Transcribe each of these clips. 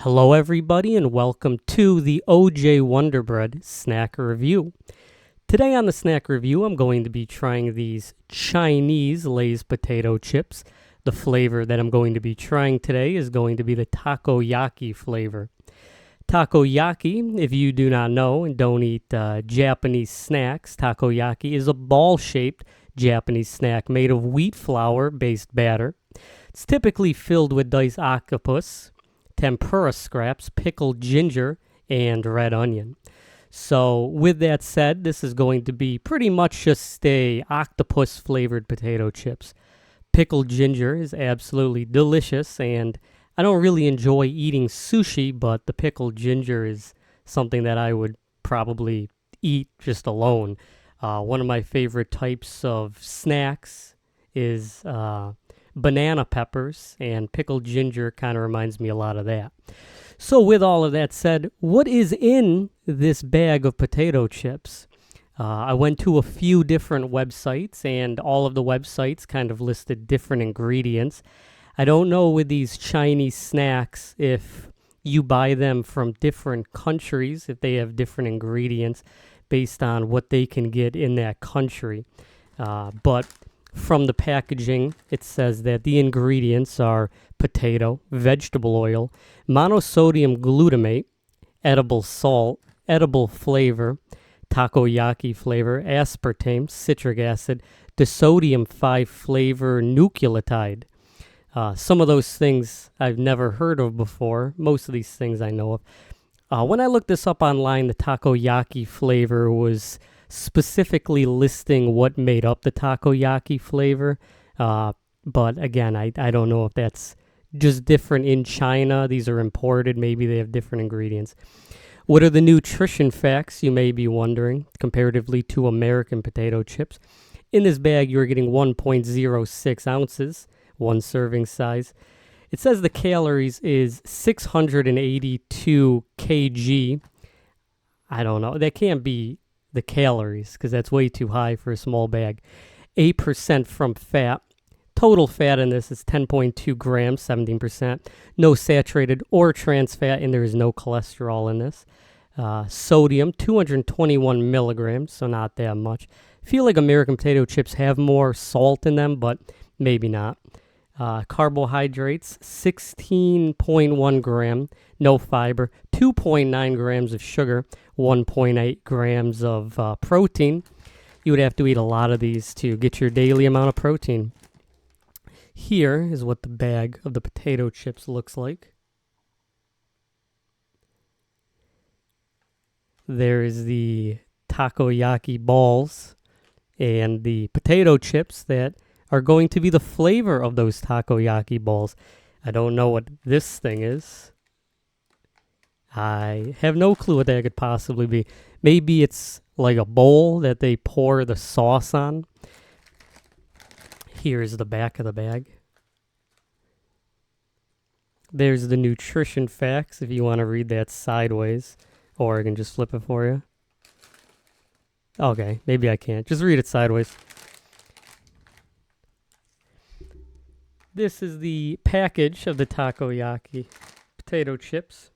Hello everybody and welcome to the OJWonderbread Snack Review. Today on the Snack Review I'm going to be trying these Chinese Lay's potato chips. The flavor that I'm going to be trying today is going to be the Takoyaki flavor. Takoyaki, if you do not know and don't eat Japanese snacks, Takoyaki is a ball-shaped Japanese snack made of wheat flour-based batter. It's typically filled with diced octopus, tempura scraps, pickled ginger, and red onion. So with that said, this is going to be pretty much just a octopus flavored potato chips. Pickled ginger is absolutely delicious, and I don't really enjoy eating sushi, but the pickled ginger is something that I would probably eat just alone. One of my favorite types of snacks is banana peppers, and pickled ginger kind of reminds me a lot of that. So with all of that said, what is in this bag of potato chips? I went to a few different websites, and all of the websites kind of listed different ingredients. I don't know with these Chinese snacks if you buy them from different countries, if they have different ingredients based on what they can get in that country. But from the packaging, it says that the ingredients are potato, vegetable oil, monosodium glutamate, edible salt, edible flavor, takoyaki flavor, aspartame, citric acid, disodium 5-flavor nucleotide. Some of those things I've never heard of before. Most of these things I know of. When I looked this up online, the takoyaki flavor was specifically listing what made up the takoyaki flavor. But again, I don't know if that's just different in China. These are imported. Maybe they have different ingredients. What are the nutrition facts, you may be wondering, comparatively to American potato chips? In this bag, you're getting 1.06 ounces, one serving size. It says the calories is 682 kg. I don't know. That can't be the calories because that's way too high for a small bag. 8% from fat. Total fat in this is 10.2 grams, 17%. No saturated or trans fat, and there is no cholesterol in this. Sodium, 221 milligrams, so not that much. Feel like American potato chips have more salt in them, but maybe not. Carbohydrates, 16.1 gram, no fiber, 2.9 grams of sugar, 1.8 grams of protein. You would have to eat a lot of these to get your daily amount of protein. Here is what the bag of the potato chips looks like. There's the takoyaki balls and the potato chips that are going to be the flavor of those takoyaki balls. I don't know what this thing is. I have no clue what that could possibly be. Maybe it's like a bowl that they pour the sauce on. Here's the back of the bag. There's the nutrition facts if you want to read that sideways, or I can just flip it for you. Okay, maybe I can't. Just read it sideways. This is the package of the takoyaki potato chips.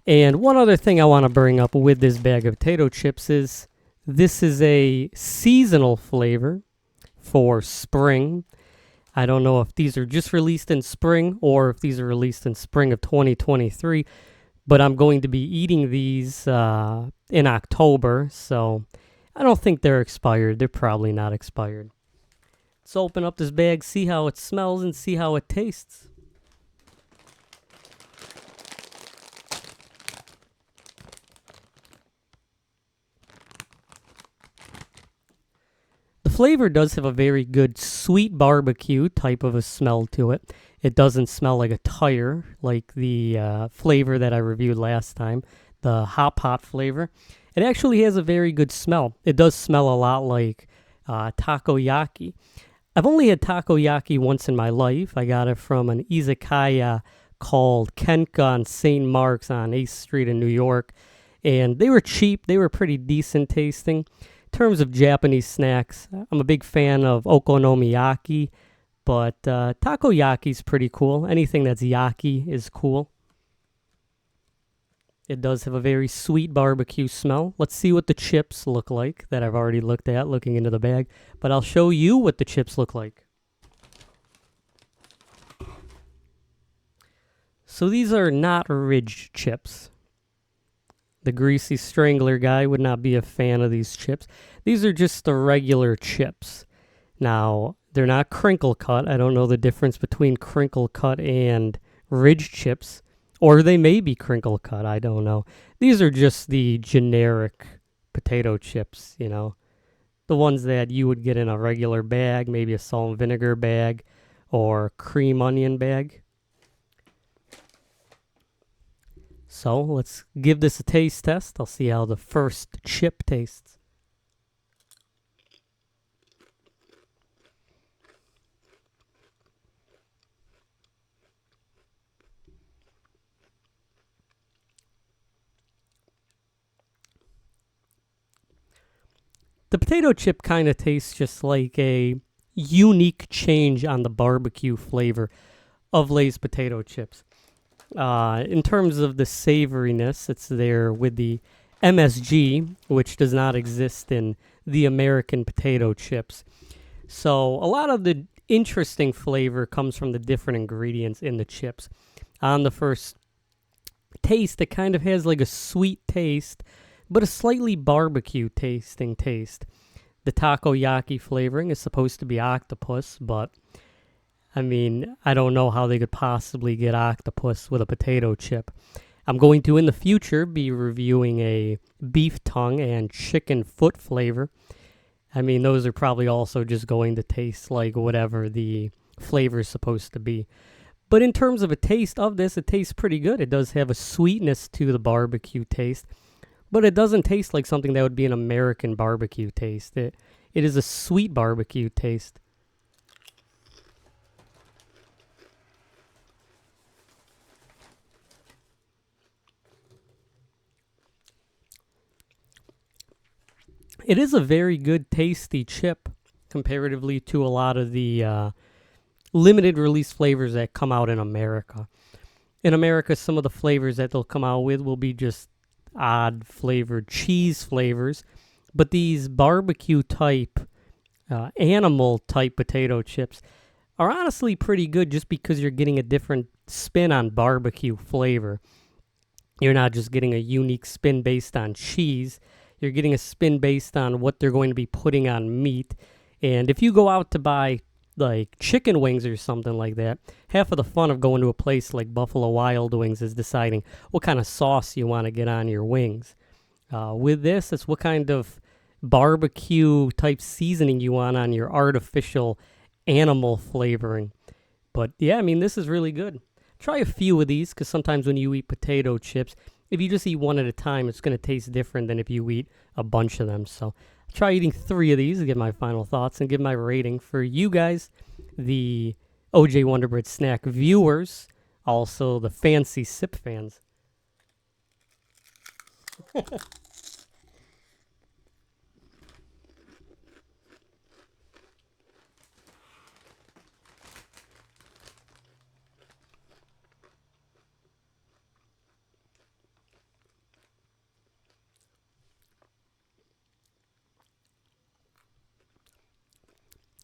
And one other thing I want to bring up with this bag of potato chips is this is a seasonal flavor for spring. I don't know if these are just released in spring or if these are released in spring of 2023, but I'm going to be eating these in October, so I don't think they're expired. They're probably not expired. Let's open up this bag, see how it smells, and see how it tastes. The flavor does have a very good sweet barbecue type of a smell to it. It doesn't smell like a tire like the flavor that I reviewed last time, the hot pot flavor. It actually has a very good smell. It does smell a lot like takoyaki. I've only had takoyaki once in my life. I got it from an Izakaya called Kenka on St. Mark's on 8th Street in New York. And they were cheap. They were pretty decent tasting. In terms of Japanese snacks, I'm a big fan of okonomiyaki, but takoyaki is pretty cool. Anything that's yaki is cool. It does have a very sweet barbecue smell. Let's see what the chips look like that I've already looked at looking into the bag. But I'll show you what the chips look like. So these are not ridged chips. The greasy strangler guy would not be a fan of these chips. These are just the regular chips. Now, they're not crinkle cut. I don't know the difference between crinkle cut and ridged chips. Or they may be crinkle cut. I don't know. These are just the generic potato chips, you know. The ones that you would get in a regular bag, maybe a salt and vinegar bag or cream onion bag. So let's give this a taste test. I'll see how the first chip tastes. The potato chip kind of tastes just like a unique change on the barbecue flavor of Lay's potato chips. In terms of the savoriness, it's there with the MSG, which does not exist in the American potato chips. So a lot of the interesting flavor comes from the different ingredients in the chips. On the first taste, it kind of has like a sweet taste, but a slightly barbecue tasting taste. The takoyaki flavoring is supposed to be octopus, but I mean, I don't know how they could possibly get octopus with a potato chip. I'm going to, in the future, be reviewing a beef tongue and chicken foot flavor. I mean, those are probably also just going to taste like whatever the flavor is supposed to be. But in terms of a taste of this, it tastes pretty good. It does have a sweetness to the barbecue taste, but it doesn't taste like something that would be an American barbecue taste. It is a sweet barbecue taste. It is a very good, tasty chip comparatively to a lot of the limited release flavors that come out in America. In America, some of the flavors that they'll come out with will be just odd flavored cheese flavors, but these barbecue type, animal type potato chips are honestly pretty good just because you're getting a different spin on barbecue flavor. You're not just getting a unique spin based on cheese. You're getting a spin based on what they're going to be putting on meat. And if you go out to buy like chicken wings or something like that, half of the fun of going to a place like Buffalo Wild Wings is deciding what kind of sauce you want to get on your wings. With this, it's what kind of barbecue type seasoning you want on your artificial animal flavoring. But yeah, I mean, this is really good. Try a few of these because sometimes when you eat potato chips, if you just eat one at a time, it's going to taste different than if you eat a bunch of them. So try eating 3 of these to get my final thoughts and give my rating for you guys, the OJ Wonderbread Snack viewers, also the fancy sip fans.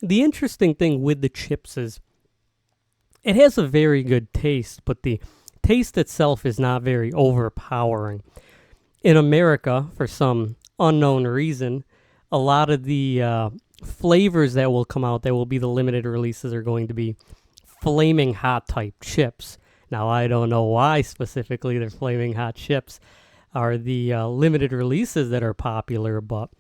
The interesting thing with the chips is it has a very good taste, but the taste itself is not very overpowering. In America, for some unknown reason, a lot of the flavors that will come out that will be the limited releases are going to be flaming hot type chips. Now, I don't know why specifically they're flaming hot chips are the limited releases that are popular, but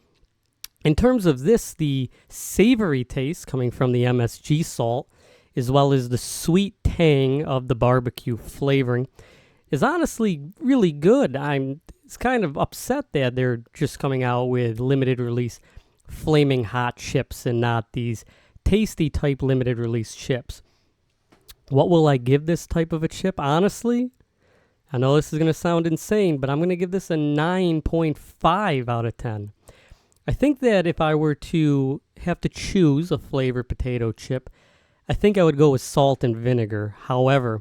in terms of this, the savory taste coming from the MSG salt, as well as the sweet tang of the barbecue flavoring, is honestly really good. It's kind of upset that they're just coming out with limited release flaming hot chips and not these tasty type limited release chips. What will I give this type of a chip? Honestly, I know this is going to sound insane, but I'm going to give this a 9.5 out of 10. I think that if I were to have to choose a flavored potato chip, I think I would go with salt and vinegar. However,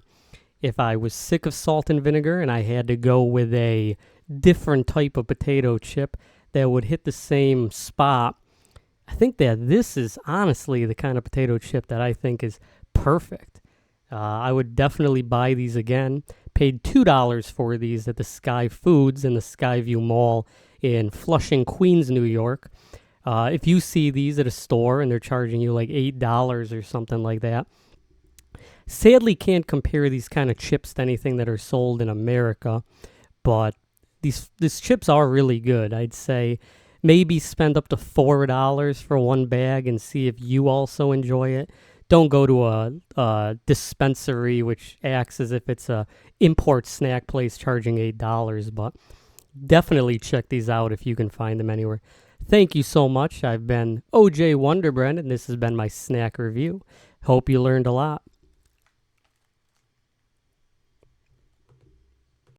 if I was sick of salt and vinegar and I had to go with a different type of potato chip that would hit the same spot, I think that this is honestly the kind of potato chip that I think is perfect. I would definitely buy these again. Paid $2 for these at the Sky Foods in the Skyview Mall in Flushing, Queens, New York. If you see these at a store and they're charging you like $8 or something like that, sadly can't compare these kind of chips to anything that are sold in America, but these chips are really good. I'd say maybe spend up to $4 for one bag and see if you also enjoy it. Don't go to a dispensary, which acts as if it's a import snack place charging $8, but definitely check these out if you can find them anywhere. Thank you so much. I've been OJ Wonderbread, and this has been my snack review. Hope you learned a lot.